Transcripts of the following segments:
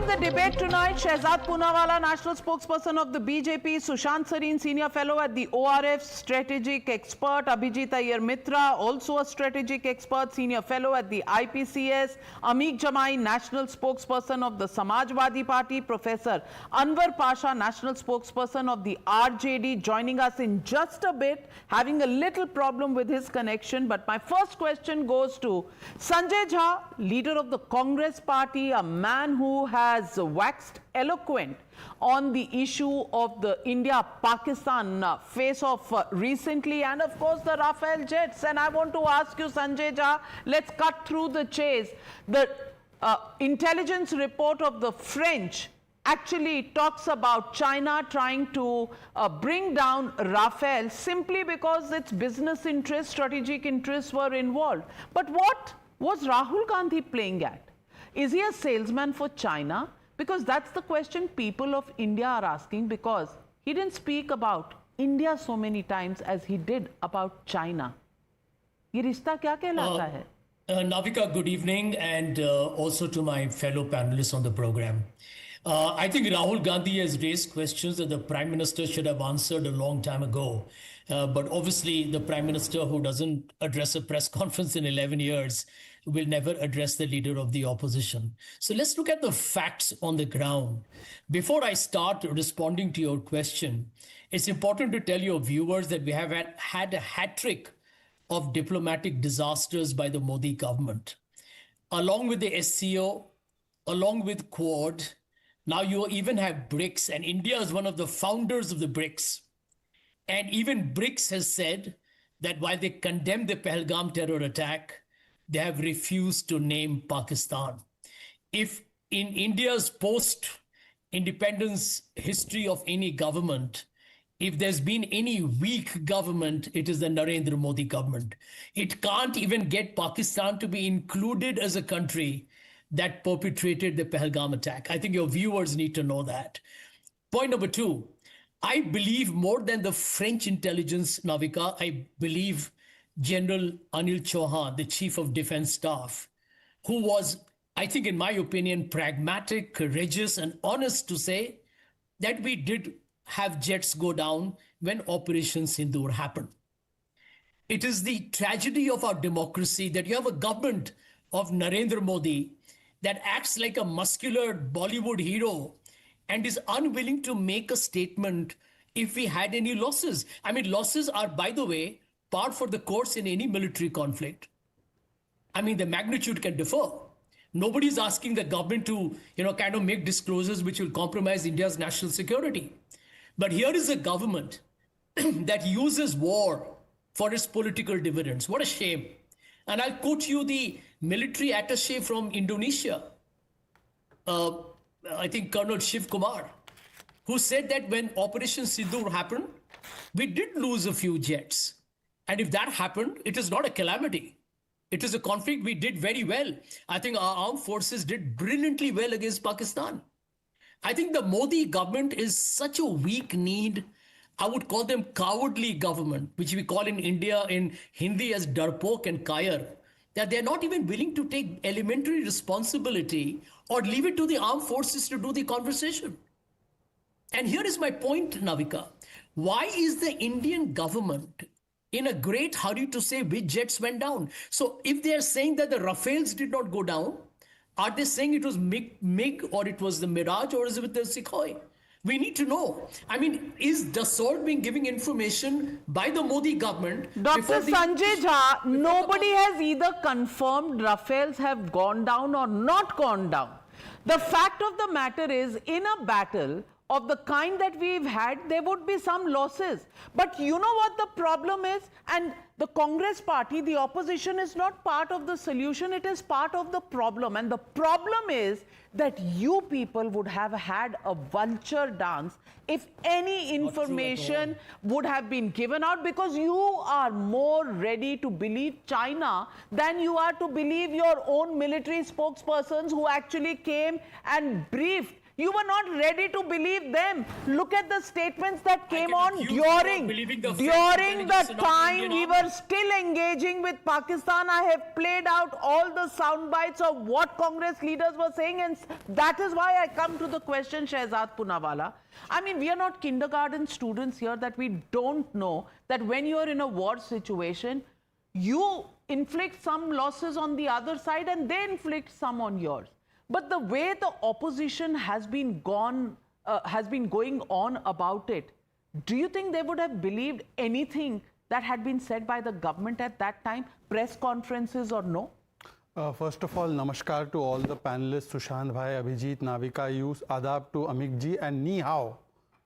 the debate tonight, Shehzad Poonawalla, national spokesperson of the BJP, Sushant Sareen, senior fellow at the ORF, strategic expert, Abhijit Iyer Mitra, also a strategic expert, senior fellow at the IPCS, Ameek Jamai, national spokesperson of the Samajwadi Party, Professor Anwar Pasha, national spokesperson of the RJD, joining us in just a bit, having a little problem with his connection. But my first question goes to Sanjay Jha, leader of the Congress Party, a man who has waxed eloquent on the issue of the India-Pakistan face-off recently, and of course the Rafale jets. And I want to ask you, Sanjay Jha, let's cut through the chase. The intelligence report of the French actually talks about China trying to bring down Rafale simply because its business interests, strategic interests were involved. But what was Rahul Gandhi playing at? Is he a salesman for China? Because that's the question people of India are asking, because he didn't speak about India so many times as he did about China. ये रिश्ता क्या कहलाता है? Navika, good evening, and also to my fellow panelists on the program. I think Rahul Gandhi has raised questions that the Prime Minister should have answered a long time ago. But obviously, the Prime Minister who doesn't address a press conference in 11 years will never address the leader of the opposition. So let's look at the facts on the ground. Before I start responding to your question, it's important to tell your viewers that we have had a hat trick of diplomatic disasters by the Modi government. Along with the SCO, along with Quad, now you even have BRICS, and India is one of the founders of the BRICS. And even BRICS has said that while they condemn the Pahalgam terror attack, they have refused to name Pakistan. If in India's post-independence history of any government, if there's been any weak government, it is the Narendra Modi government. It can't even get Pakistan to be included as a country that perpetrated the Pahalgam attack. I think your viewers need to know that. Point number two, I believe more than the French intelligence, Navika, I believe General Anil Chauhan, the Chief of Defense Staff, who was, I think in my opinion, pragmatic, courageous, and honest to say that we did have jets go down when Operation Sindoor happened. It is the tragedy of our democracy that you have a government of Narendra Modi that acts like a muscular Bollywood hero and is unwilling to make a statement if we had any losses. I mean, losses are, by the way, par for the course in any military conflict. I mean, the magnitude can differ. Nobody's asking the government to, kind of make disclosures which will compromise India's national security. But here is a government that uses war for its political dividends. What a shame. And I'll quote you the military attaché from Indonesia, I think Colonel Shiv Kumar, who said that when Operation Sindoor happened, we did lose a few jets. And if that happened, it is not a calamity. It is a conflict we did very well. I think our armed forces did brilliantly well against Pakistan. I think the Modi government is such a weak-kneed, I would call them cowardly government, which we call in India in Hindi as darpok and kair, that they're not even willing to take elementary responsibility or leave it to the armed forces to do the conversation. And here is my point, Navika. Why is the Indian government in a great hurry to say which jets went down? So if they are saying that the Rafales did not go down, are they saying it was MiG or it was the Mirage or is it the Sukhoi? We need to know. I mean, is Dassault being giving information by the Modi government? Dr. Sanjay Jha, nobody has either confirmed Rafales have gone down or not gone down. The fact of the matter is, in a battle of the kind that we've had, there would be some losses. But you know what the problem is? And the Congress party, the opposition, is not part of the solution, it is part of the problem. And the problem is that you people would have had a vulture dance if any information would have been given out, because you are more ready to believe China than you are to believe your own military spokespersons who actually came and briefed You were not ready to believe them. Look at the statements that came on accuse you of during believing the the intelligence and not time Indian we army. were still engaging with Pakistan. I have played out all the sound bites of what Congress leaders were saying, and that is why I come to the question, Shehzad Poonawalla. I mean, we are not kindergarten students here that we don't know that when you are in a war situation, you inflict some losses on the other side and they inflict some on yours. But the way the opposition has been going on about it, do you think they would have believed anything that had been said by the government at that time, press conferences or no? First of all, namaskar to all the panelists, Sushant Bhai, Abhijit, Navika, Yus, Adab to Amik ji, and Ni Hao.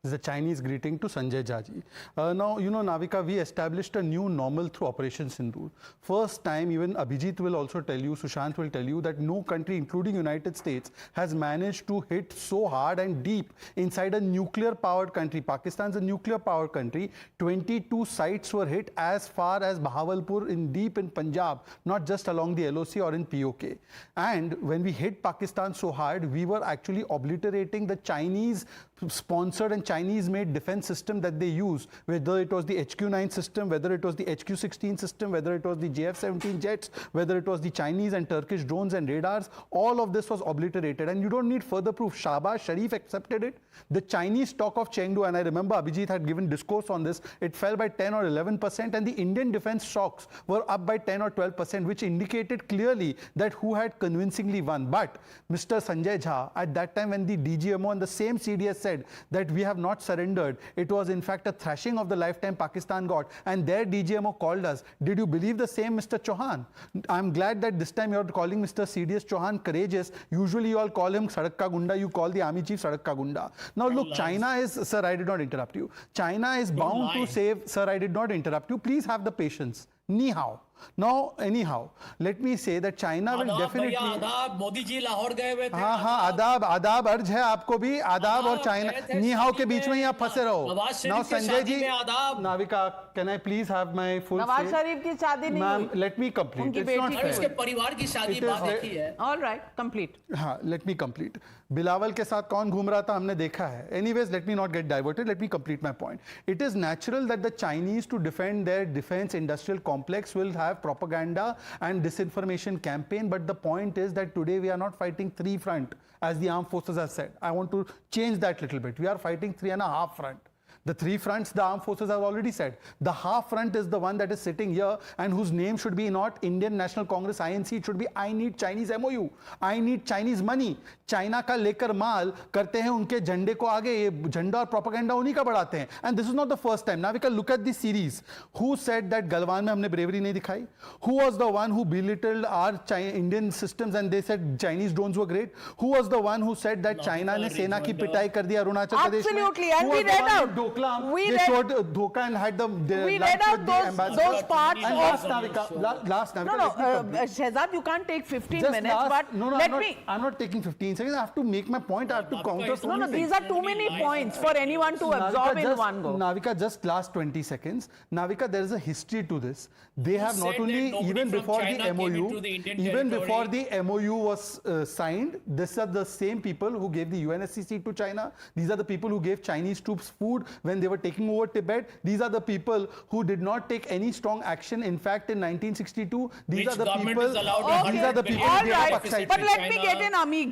This is a Chinese greeting to Sanjay Jha ji. Now, you know, Navika, we established a new normal through Operation Sindoor. First time, even Abhijit will also tell you, Sushant will tell you that no country, including United States, has managed to hit so hard and deep inside a nuclear-powered country. Pakistan's a nuclear-powered country. 22 sites were hit as far as Bahawalpur deep in Punjab, not just along the LOC or in POK. And when we hit Pakistan so hard, we were actually obliterating the Chinese-sponsored and Chinese-made defense system that they use, whether it was the HQ-9 system, whether it was the HQ-16 system, whether it was the JF-17 jets, whether it was the Chinese and Turkish drones and radars, all of this was obliterated. And you don't need further proof. Shahbaz Sharif accepted it. The Chinese stock of Chengdu, and I remember Abhijit had given discourse on this, it fell by 10 or 11%, and the Indian defense stocks were up by 10 or 12%, which indicated clearly that who had convincingly won. But Mr. Sanjay Jha, at that time when the DGMO and the same CDS said that we have not surrendered, it was in fact a thrashing of the lifetime Pakistan got, and their DGMO called us. Did you believe the same, Mr. Chauhan? I'm glad that this time you're calling Mr. CDS Chauhan courageous. Usually you all call him Sadak Ka Gunda, you call the army chief Sadak Ka Gunda. Now look, China is, sir, I did not interrupt you. China is bound to save, sir, I did not interrupt you. Please have the patience. Ni hao. Now, anyhow, let me say that China will definitely. आदाब मोदी जी लाहौर गए हुए थे. हाँ हाँ आदाब अर्ज है आपको भी आदाब और चाइना नी हाउ के बीच में ही आप फंसे रहो. Now Sanjay ji, Navika, can I please have my full say? Nawaz Sharif की शादी नहीं Ma'am, हुई. let me complete. उनकी It's not बेटी fair. इसके परिवार की शादी बात एक ही है. All right, complete. हाँ, let me complete. बिलावल के साथ कौन घूम रहा था हमने देखा है. Anyways, let me not get diverted. Let me complete my point. It is natural that the Chinese, to defend their defense industrial complex, will have propaganda and disinformation campaign. But the point is that today we are not fighting three front, as the armed forces have said. I want to change that little bit. We are fighting 3.5 front. The three fronts, the armed forces have already said. The half front is the one that is sitting here and whose name should be not Indian National Congress, INC. It should be I need Chinese MOU. I need Chinese money. China का लेकर माल करते हैं उनके झंडे को आगे, ये झंडा और प्रोपेगेंडा उन्हीं का बढ़ाते हैं. And this is not the first time. Navika, look at this series. Who said that Galwan में हमने bravery नहीं दिखाई? Who was the one who belittled our Indian systems and they said Chinese drones were great? Who was the one who said that China ने सेना की पिटाई कर दी अरुणाचल प्रदेश में? Absolutely, and we read out. They showed Dhoka and had the we read out those parts. And last Navika, No, Shehzad, you can't take 15 just minutes, last, but no, let me. I'm not taking 15 seconds. I have to make my point. I have to counter something. No, these are too many points for anyone to absorb in one go. Navika, just last 20 seconds. Navika, there is a history to this. They have not only, even before the MOU, even before the MOU was signed, these are the same people who gave the UNSC to China. These are the people who gave Chinese troops food when they were taking over Tibet. These are the people who did not take any strong action. In fact, in 1962, these are the people. Which government is allowed to Okay. These are the people. All who gave right, up Pakistan. but let me get in, Amik.